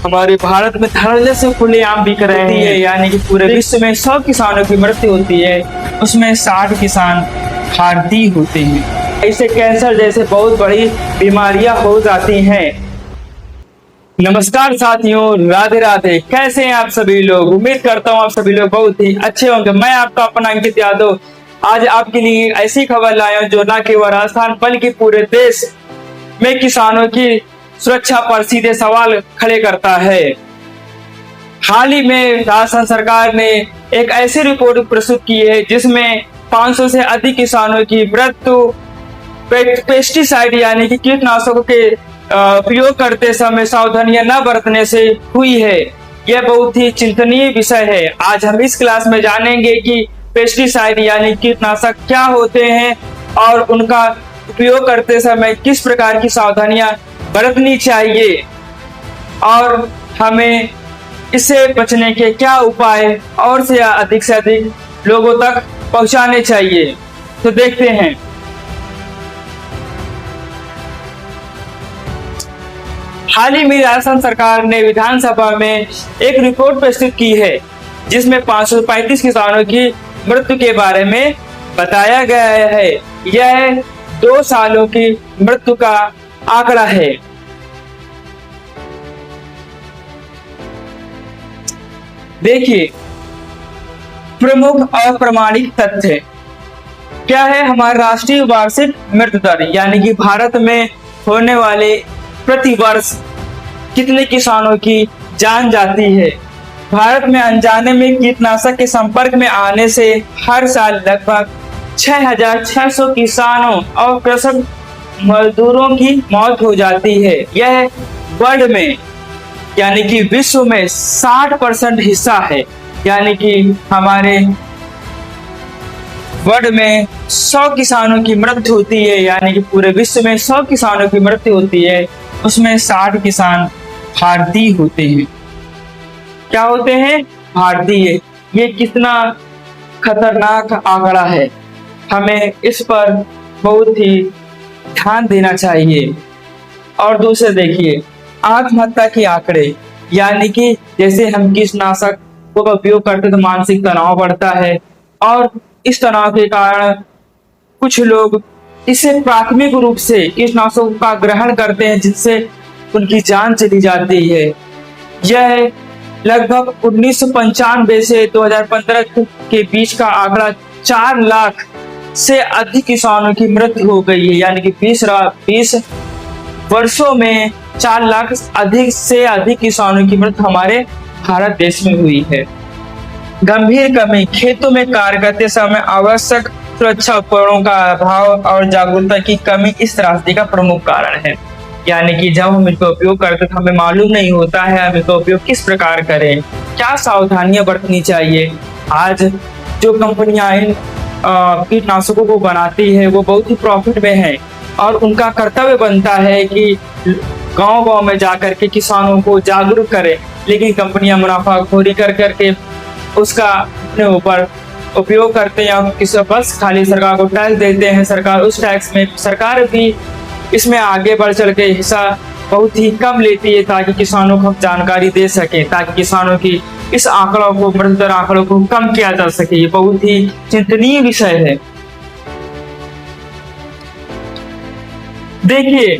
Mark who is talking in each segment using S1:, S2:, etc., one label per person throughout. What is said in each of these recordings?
S1: हमारे भारत में धड़ल्ले से खुलेआम बिक रहे हैं, यानी कि पूरे विश्व में 100 किसानों की मृत्यु होती है, उसमें 60 किसान भारतीय होते हैं। इससे कैंसर जैसे बहुत बड़ी बीमारियां हो जाती हैं। नमस्कार साथियों, राधे राधे। कैसे हैं आप सभी लोग? उम्मीद करता हूँ आप सभी लोग बहुत ही अच्छे होंगे। मैं आपका अपना अंकित यादव आज आपके लिए ऐसी खबर लाया हूं जो न केवल राजस्थान बल्कि पूरे देश में किसानों की सुरक्षा पर सीधे सवाल खड़े करता है। हाल ही में राजस्थान सरकार ने एक ऐसी रिपोर्ट प्रस्तुत की है जिसमें 500 से अधिक किसानों की मृत्यु पेस्टिसाइड यानी कि कीटनाशकों के प्रयोग करते समय सावधानियां न बरतने से हुई है। यह बहुत ही चिंतनीय विषय है। आज हम इस क्लास में जानेंगे कि पेस्टिसाइड यानी कीटनाशक क्या होते हैं और उनका उपयोग करते समय किस प्रकार की सावधानियां बरतनी चाहिए और हमें इससे बचने के क्या उपाय और से अधिक लोगों तक पहुंचाने चाहिए। तो देखते हैं। हाल ही में राजस्थान सरकार ने विधानसभा में एक रिपोर्ट प्रस्तुत की है जिसमें 535 किसानों की मृत्यु के बारे में बताया गया है। यह 2 सालों की मृत्यु का आंकड़ा है। देखिए, प्रमुख और प्रमाणिक तथ्य क्या है। हमारा राष्ट्रीय वार्षिक मृत्यु दर यानी कि भारत में होने वाले प्रति वर्ष कितने किसानों की जान जाती है। भारत में अनजाने में कीटनाशक के संपर्क में आने से हर साल लगभग 6,600 किसानों और कृषक मजदूरों की मौत हो जाती है। यह वर्ल्ड में यानी कि विश्व में 60% हिस्सा है। यानी कि हमारे वर्ल्ड में 100 किसानों की मृत्यु होती है, यानी कि पूरे विश्व में 100 किसानों की मृत्यु होती है, उसमें 60 किसान भारतीय होते हैं। क्या होते हैं? भारतीय। ये कितना खतरनाक आंकड़ा है, हमें इस पर बहुत ही ध्यान देना चाहिए। और दूसरे देखिए, आत्महत्या के आंकड़े यानी कि जैसे हम कीटनाशक का उपयोग करते तो मानसिक तनाव बढ़ता है और इस तनाव के कारण कुछ लोग इसे प्राथमिक रूप से कीटनाशकों का ग्रहण करते हैं जिससे उनकी जान चली जाती है। यह लगभग 1995 से 2015 के बीच का आंकड़ा 4 लाख से अधिक किसानों की मृत्यु हो गई है। यानी कि 20 वर्षों में 4 लाख से अधिक किसानों की मृत्यु हमारे भारत देश में हुई है। गंभीर कमी खेतों में कार्य करते समय आवश्यक सुरक्षा उपकरणों का अभाव और जागरूकता की कमी इस त्रासदी का प्रमुख कारण है। यानी कि जब हम इनका उपयोग करते तो हमें मालूम नहीं होता है हम इनका उपयोग किस प्रकार करें, क्या सावधानियां बरतनी चाहिए। आज जो कंपनियां इन कीटनाशकों को बनाती है वो बहुत ही प्रॉफिट में है और उनका कर्तव्य बनता है कि गांव-गांव में जाकर के किसानों को जागरूक करें, लेकिन कंपनियां मुनाफाखोरी कर करके उसका अपने ऊपर उपयोग करते हैं और किसी बस खाली सरकार को टैक्स देते हैं। सरकार उस टैक्स में सरकार भी इसमें आगे बढ़ चढ़ के हिस्सा बहुत ही कम लेती है ताकि किसानों को हम जानकारी दे सके, ताकि किसानों की इस आंकड़ों को मृत्यु दर आंकड़ों को कम किया जा सके। ये बहुत ही चिंतनीय विषय है। देखिए,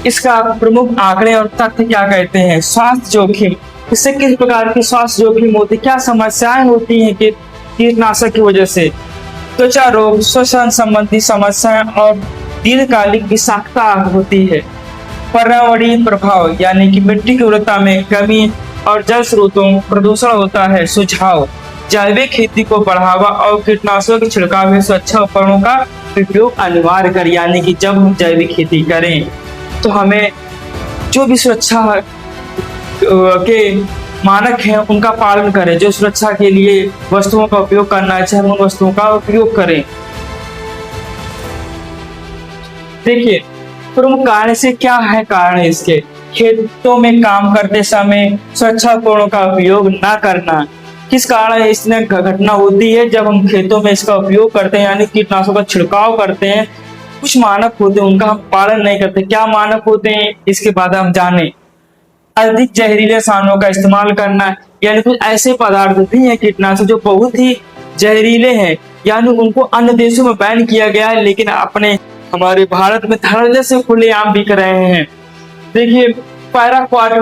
S1: इसका प्रमुख आंकड़े और तथ्य क्या कहते हैं। स्वास्थ्य जोखिम, इससे किस प्रकार की स्वास्थ्य जोखिम होती, क्या समस्याएं होती हैं कि कीटनाशक की वजह से। त्वचा रोग, श्वसन संबंधी समस्याएं और दीर्घकालिक विषाक्तता होती है। पर्यावरणीय प्रभाव यानी कि मिट्टी की उर्वरता में कमी और जल स्रोतों प्रदूषण होता है। सुझाव, जैविक खेती को बढ़ावा और कीटनाशकों के छिड़काव में सुरक्षा उपकरणों का उपयोग अनिवार्य करें। यानी कि जब हम जैविक खेती करें तो हमें जो भी सुरक्षा के मानक हैं उनका पालन करें। जो सुरक्षा के लिए वस्तुओं का उपयोग करना है हम उन वस्तुओं का उपयोग करें। देखिए, प्रमुख कारण से क्या है कारण इसके। खेतों में काम करते समय सुरक्षा उपकरणों का उपयोग ना करना। किस कारण इसने घटना होती है जब हम खेतों में इसका उपयोग करते हैं यानी कीटनाशकों का छिड़काव करते हैं। कुछ मानक होते हैं उनका हम पालन नहीं करते। क्या मानक होते हैं इसके बाद हम जाने। अधिक जहरीले रसायनों का इस्तेमाल करना, यानी कुछ ऐसे पदार्थ भी हैं कीटनाशक जो बहुत ही जहरीले हैं, यानी उनको अन्य देशों में बैन किया गया है, लेकिन अपने हमारे भारत में धड़ल्ले से खुलेआम बिक रहे हैं। देखिए, पैराक्वाट,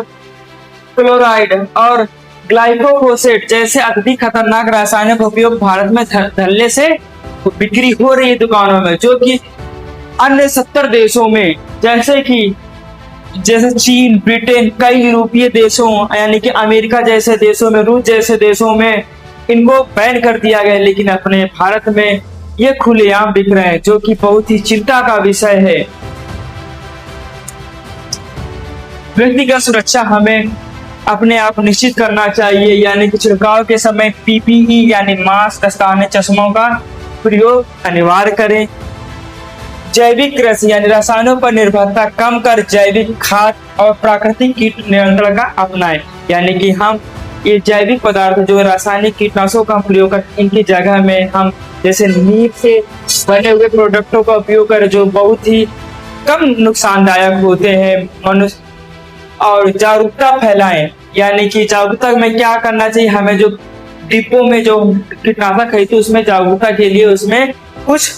S1: क्लोराइड और ग्लाइकोफोसेट जैसे अत्यधिक खतरनाक रासायनिक उपयोग भारत में धड़ल्ले से बिक्री हो रही है दुकानों में, जो कि अन्य 70 देशों में जैसे चीन, ब्रिटेन, कई यूरोपीय देशों यानी कि अमेरिका जैसे देशों में, रूस जैसे देशों में इनको बैन कर दिया गया, लेकिन अपने भारत में ये खुलेआम बिक रहे हैं, जो कि बहुत ही चिंता का विषय है। व्यक्तिगत सुरक्षा हमें अपने आप निश्चित करना चाहिए, यानी कि छिड़काव के समय पीपीई यानी मास्क, दस्ताने, चश्मों का प्रयोग अनिवार्य करें। जैविक कृषि यानी रसायनों पर निर्भरता कम कर जैविक खाद और प्राकृतिक कीट नियंत्रण का अपनाएं, यानी कि हम ये जैविक पदार्थ जो रासायनिक कीटनाशकों का प्रयोग कर इनकी जगह में हम जैसे नीम से बने हुए प्रोडक्टों का उपयोग करें, जो बहुत ही कम नुकसानदायक होते हैं मनुष्य, और जागरूकता फैलाएं। यानी कि जागरूकता में क्या करना चाहिए, हमें जो डिब्बों में जो कीटनाशक खरीदते उसमें जागरूकता के लिए उसमें कुछ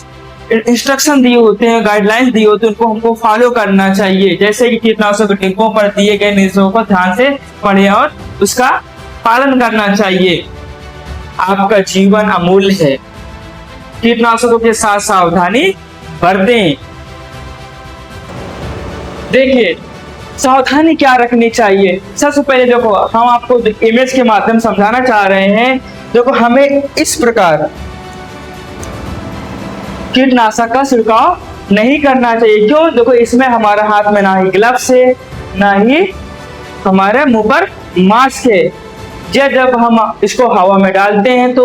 S1: इंस्ट्रक्शन दिए होते हैं, गाइडलाइंस दिए होते हैं, उनको हमको फॉलो करना चाहिए। जैसे कि कीटनाशक के डिब्बों पर दिए गए निर्देशों को ध्यान से पढ़ें और उसका पालन करना चाहिए। आपका जीवन अमूल्य है, कीटनाशकों के साथ सावधानी बरतें। देखिए, सावधानी क्या रखनी चाहिए। सबसे पहले देखो, हम आपको इमेज के माध्यम समझाना चाह रहे हैं। देखो, हमें इस प्रकार कीटनाशक का छिड़काव नहीं करना चाहिए। क्यों? देखो, इसमें हमारा हाथ में ना ही ग्लव्स है, ना ही हमारे मुंह पर मास्क है। जब हम इसको हवा में डालते हैं तो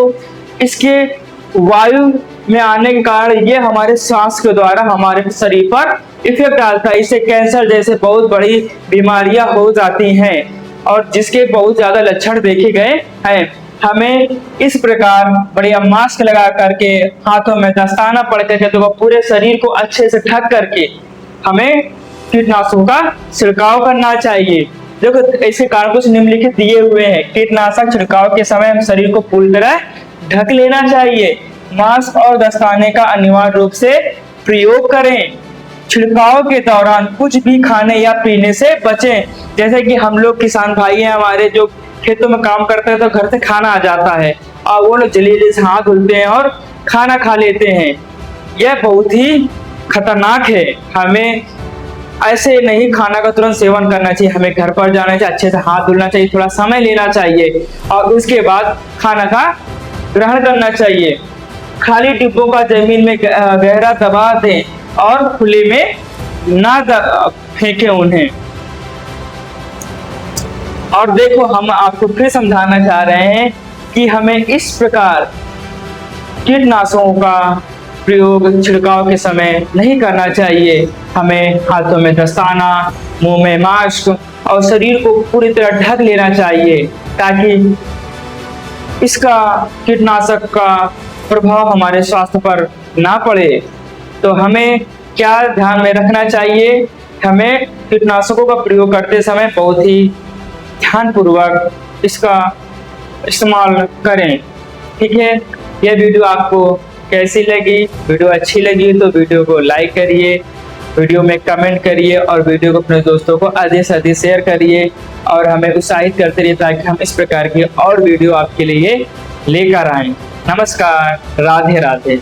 S1: इसके वायु में आने के कारण ये हमारे सांस के द्वारा हमारे शरीर पर इफेक्ट डालता है। इससे कैंसर जैसे बहुत बड़ी बीमारियां हो जाती हैं और जिसके बहुत ज्यादा लक्षण देखे गए हैं। हमें इस प्रकार बढ़िया मास्क लगा करके, हाथों में दस्ताना पड़ करके, तो पूरे शरीर को अच्छे से ढक करके हमें कीटनाशकों का छिड़काव करना चाहिए। देखो, इसके कारण कुछ निम्नलिखित दिए हुए हैं। कीटनाशक छिड़काव के समय हम शरीर को पूरी तरह ढक लेना चाहिए। मास्क और दस्ताने का अनिवार्य रूप से प्रयोग करें। छिड़काव के दौरान कुछ भी खाने या पीने से बचें। जैसे कि हम लोग किसान भाई हैं, हमारे जो खेतों में काम करते हैं तो घर से खाना आ जाता है और वो लोग जल्दी से हाथ धुलते हैं और खाना खा लेते हैं। यह बहुत ही खतरनाक है। हमें ऐसे नहीं खाना का तुरंत सेवन करना चाहिए। हमें घर पर जाना चाहिए, अच्छे से हाथ धुलना चाहिए, थोड़ा समय लेना चाहिए और उसके बाद खाना का ग्रहण करना चाहिए। खाली डिब्बों का जमीन में गहरा दबा दें और खुले में ना फेंकें उन्हें। और देखो, हम आपको फिर समझाना चाह रहे हैं कि हमें इस प्रकार कीटनाशकों का प्रयोग छिड़काव के समय नहीं करना चाहिए। हमें हाथों में दस्ताना, मुंह में मास्क और शरीर को पूरी तरह ढक लेना चाहिए, ताकि इसका कीटनाशक का प्रभाव हमारे स्वास्थ्य पर ना पड़े। तो हमें क्या ध्यान में रखना चाहिए, हमें कीटनाशकों का प्रयोग करते समय बहुत ही ध्यानपूर्वक इसका इस्तेमाल करें। ठीक है, यह वीडियो आपको कैसी लगी? वीडियो अच्छी लगी तो वीडियो को लाइक करिए, वीडियो में कमेंट करिए और वीडियो को अपने दोस्तों को अधिक से अधिक शेयर करिए और हमें उत्साहित करते रहिए, ताकि हम इस प्रकार की और वीडियो आपके लिए लेकर आएं। नमस्कार, राधे राधे।